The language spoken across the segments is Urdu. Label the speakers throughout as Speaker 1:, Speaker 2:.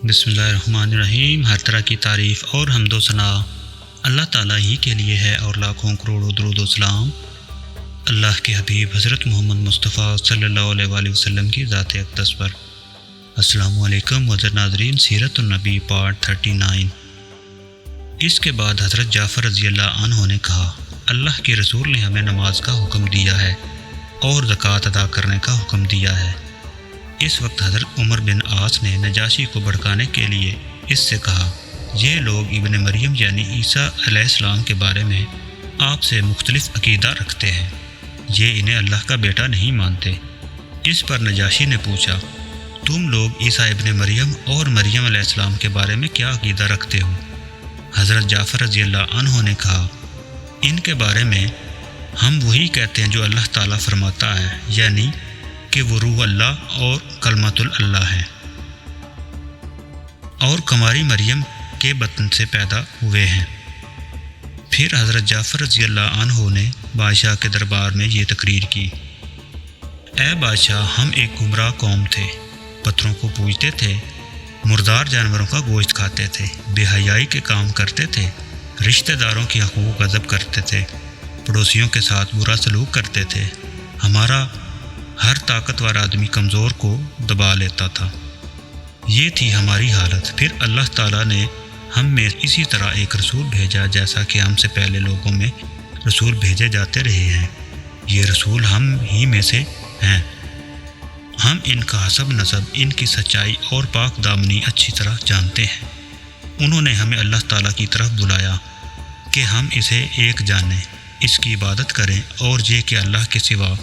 Speaker 1: بسم اللہ الرحمن الرحیم۔ ہر طرح کی تعریف اور حمد و ثنا اللہ تعالیٰ ہی کے لیے ہے اور لاکھوں کروڑوں درود و سلام اللہ کے حبیب حضرت محمد مصطفیٰ صلی اللہ علیہ وآلہ وسلم کی ذات اقدس پر۔ السلام علیکم معزز ناظرین، سیرت النبی پارٹ 39۔ اس کے بعد حضرت جعفر رضی اللہ عنہ نے کہا، اللہ کے رسول نے ہمیں نماز کا حکم دیا ہے اور زکوٰۃ ادا کرنے کا حکم دیا ہے۔ اس وقت حضرت عمر بن عاص نے نجاشی کو بھڑکانے کے لیے اس سے کہا، یہ لوگ ابن مریم یعنی عیسیٰ علیہ السلام کے بارے میں آپ سے مختلف عقیدہ رکھتے ہیں، یہ انہیں اللہ کا بیٹا نہیں مانتے۔ اس پر نجاشی نے پوچھا، تم لوگ عیسیٰ ابن مریم اور مریم علیہ السلام کے بارے میں کیا عقیدہ رکھتے ہو؟ حضرت جعفر رضی اللہ عنہ نے کہا، ان کے بارے میں ہم وہی کہتے ہیں جو اللہ تعالیٰ فرماتا ہے، یعنی کہ وہ روح اللہ اور کلمۃ اللہ ہے اور کماری مریم کے بطن سے پیدا ہوئے ہیں۔ پھر حضرت جعفر رضی اللہ عنہ نے بادشاہ کے دربار میں یہ تقریر کی، اے بادشاہ، ہم ایک گمراہ قوم تھے، پتھروں کو پوجتے تھے، مردار جانوروں کا گوشت کھاتے تھے، بے حیائی کے کام کرتے تھے، رشتہ داروں کی حقوق غصب کرتے تھے، پڑوسیوں کے ساتھ برا سلوک کرتے تھے، ہمارا ہر طاقتور آدمی کمزور کو دبا لیتا تھا، یہ تھی ہماری حالت۔ پھر اللہ تعالیٰ نے ہم میں اسی طرح ایک رسول بھیجا جیسا کہ ہم سے پہلے لوگوں میں رسول بھیجے جاتے رہے ہیں، یہ رسول ہم ہی میں سے ہیں۔ ہم ان کا حسب نسب، ان کی سچائی اور پاک دامنی اچھی طرح جانتے ہیں۔ انہوں نے ہمیں اللہ تعالیٰ کی طرف بلایا کہ ہم اسے ایک جانیں، اس کی عبادت کریں، اور یہ کہ اللہ کے سوا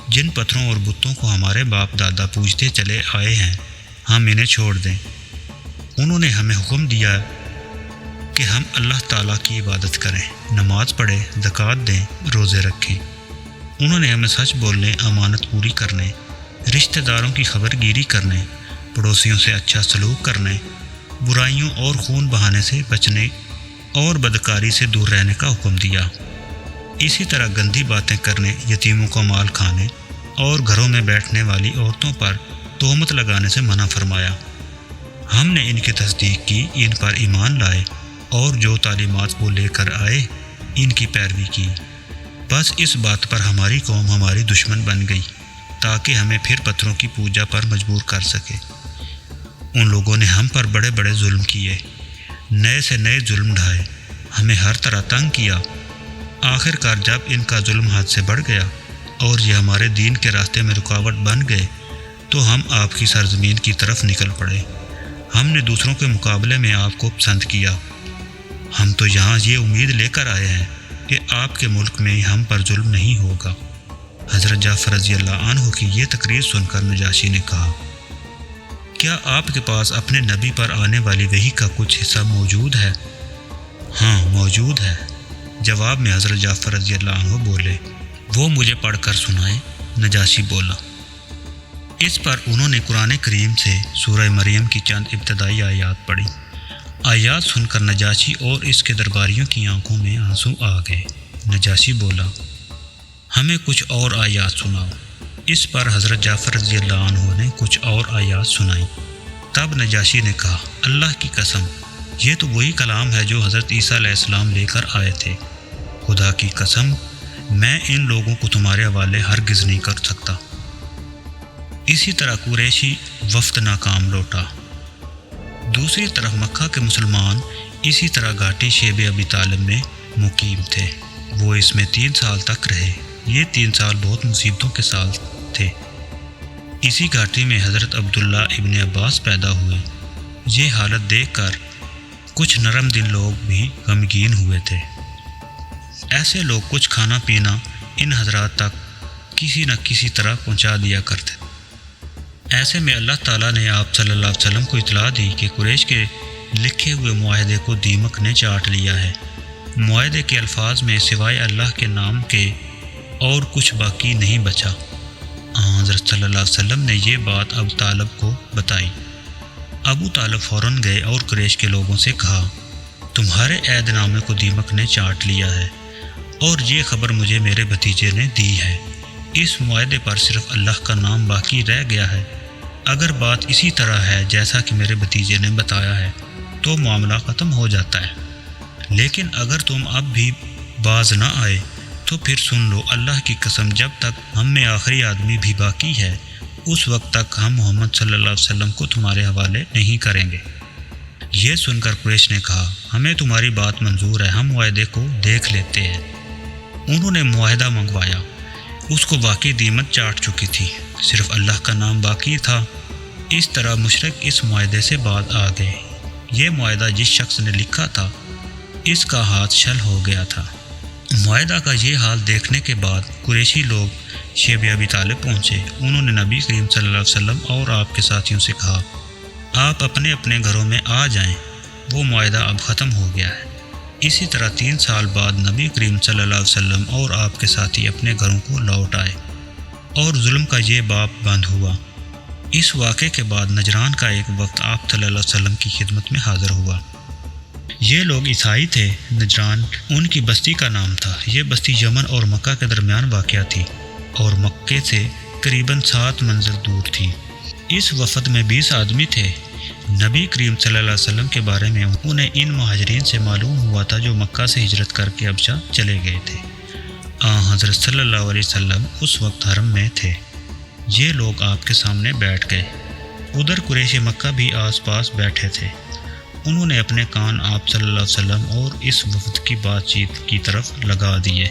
Speaker 1: جن پتھروں اور بتوں کو ہمارے باپ دادا پوجتے چلے آئے ہیں ہم انہیں چھوڑ دیں۔ انہوں نے ہمیں حکم دیا کہ ہم اللہ تعالیٰ کی عبادت کریں، نماز پڑھیں، زکوٰۃ دیں، روزے رکھیں۔ انہوں نے ہمیں سچ بولنے، امانت پوری کرنے، رشتہ داروں کی خبر گیری کرنے، پڑوسیوں سے اچھا سلوک کرنے، برائیوں اور خون بہانے سے بچنے اور بدکاری سے دور رہنے کا حکم دیا۔ اسی طرح گندی باتیں کرنے، یتیموں کو مال کھانے اور گھروں میں بیٹھنے والی عورتوں پر تہمت لگانے سے منع فرمایا۔ ہم نے ان کی تصدیق کی، ان پر ایمان لائے اور جو تعلیمات وہ لے کر آئے ان کی پیروی کی۔ بس اس بات پر ہماری قوم ہماری دشمن بن گئی تاکہ ہمیں پھر پتھروں کی پوجا پر مجبور کر سکے۔ ان لوگوں نے ہم پر بڑے بڑے ظلم کیے، نئے سے نئے ظلم ڈھائے، ہمیں ہر طرح تنگ کیا۔ آخر کار جب ان کا ظلم حد سے بڑھ گیا اور یہ ہمارے دین کے راستے میں رکاوٹ بن گئے تو ہم آپ کی سرزمین کی طرف نکل پڑے۔ ہم نے دوسروں کے مقابلے میں آپ کو پسند کیا۔ ہم تو یہاں یہ امید لے کر آئے ہیں کہ آپ کے ملک میں ہم پر ظلم نہیں ہوگا۔ حضرت جعفر رضی اللہ عنہ کی یہ تقریر سن کر نجاشی نے کہا، کیا آپ کے پاس اپنے نبی پر آنے والی وحی کا کچھ حصہ موجود ہے؟ ہاں، موجود ہے، جواب میں حضرت جعفر رضی اللہ عنہ بولے، وہ مجھے پڑھ کر سنائیں۔ نجاشی بولا۔ اس پر انہوں نے قرآن کریم سے سورہ مریم کی چند ابتدائی آیات پڑھی۔ آیات سن کر نجاشی اور اس کے درباریوں کی آنکھوں میں آنسو آ گئے۔ نجاشی بولا، ہمیں کچھ اور آیات سناؤ۔ اس پر حضرت جعفر رضی اللہ عنہ نے کچھ اور آیات سنائیں۔ تب نجاشی نے کہا، اللہ کی قسم، یہ تو وہی کلام ہے جو حضرت عیسیٰ علیہ السلام لے کر آئے تھے۔ خدا کی قسم، میں ان لوگوں کو تمہارے حوالے ہرگز نہیں کر سکتا۔ اسی طرح قریشی وفد ناکام لوٹا۔ دوسری طرف مکہ کے مسلمان اسی طرح گھاٹی شیب ابی طالب میں مقیم تھے۔ وہ اس میں 3 سال تک رہے۔ یہ 3 سال بہت مصیبتوں کے سال تھے۔ اسی گھاٹی میں حضرت عبداللہ ابن عباس پیدا ہوئے۔ یہ حالت دیکھ کر کچھ نرم دل لوگ بھی غمگین ہوئے تھے۔ ایسے لوگ کچھ کھانا پینا ان حضرات تک کسی نہ کسی طرح پہنچا دیا کرتے۔ ایسے میں اللہ تعالیٰ نے آپ صلی اللہ علیہ وسلم کو اطلاع دی کہ قریش کے لکھے ہوئے معاہدے کو دیمک نے چاٹ لیا ہے۔ معاہدے کے الفاظ میں سوائے اللہ کے نام کے اور کچھ باقی نہیں بچا۔ حضرت صلی اللہ علیہ وسلم نے یہ بات ابو طالب کو بتائی۔ ابو طالب فوراً گئے اور قریش کے لوگوں سے کہا، تمہارے عہد نامے کو دیمک نے چاٹ لیا ہے اور یہ خبر مجھے میرے بھتیجے نے دی ہے۔ اس معاہدے پر صرف اللہ کا نام باقی رہ گیا ہے۔ اگر بات اسی طرح ہے جیسا کہ میرے بھتیجے نے بتایا ہے تو معاملہ ختم ہو جاتا ہے، لیکن اگر تم اب بھی باز نہ آئے تو پھر سن لو، اللہ کی قسم جب تک ہم میں آخری آدمی بھی باقی ہے اس وقت تک ہم محمد صلی اللہ علیہ وسلم کو تمہارے حوالے نہیں کریں گے۔ یہ سن کر قریش نے کہا، ہمیں تمہاری بات منظور ہے، ہم معاہدے کو دیکھ لیتے ہیں۔ انہوں نے معاہدہ منگوایا، اس کو واقعی دیمت چاٹ چکی تھی، صرف اللہ کا نام باقی تھا۔ اس طرح مشرک اس معاہدے سے باز آ گئے۔ یہ معاہدہ جس شخص نے لکھا تھا اس کا ہاتھ چھل ہو گیا تھا۔ معاہدہ کا یہ حال دیکھنے کے بعد قریشی لوگ شیب ابی طالب پہنچے۔ انہوں نے نبی کریم صلی اللہ علیہ وسلم اور آپ کے ساتھیوں سے کہا، آپ اپنے اپنے گھروں میں آ جائیں، وہ معاہدہ اب ختم ہو گیا ہے۔ اسی طرح 3 سال بعد نبی کریم صلی اللہ علیہ وسلم اور آپ کے ساتھی اپنے گھروں کو لوٹ آئے اور ظلم کا یہ باب بند ہوا۔ اس واقعے کے بعد نجران کا ایک وقت آپ صلی اللہ علیہ وسلم کی خدمت میں حاضر ہوا۔ یہ لوگ عیسائی تھے۔ نجران ان کی بستی کا نام تھا۔ یہ بستی یمن اور مکہ کے درمیان واقع تھی اور مکے سے قریباً 7 منزل دور تھی۔ اس وفد میں 20 آدمی تھے۔ نبی کریم صلی اللہ علیہ وسلم کے بارے میں انہیں ان مہاجرین سے معلوم ہوا تھا جو مکہ سے ہجرت کر کے حبشہ چلے گئے تھے۔ حضرت صلی اللہ علیہ وسلم اس وقت حرم میں تھے۔ یہ لوگ آپ کے سامنے بیٹھ گئے۔ ادھر قریش مکہ بھی آس پاس بیٹھے تھے۔ انہوں نے اپنے کان آپ صلی اللہ علیہ وسلم اور اس وفد کی بات چیت کی طرف لگا دیے۔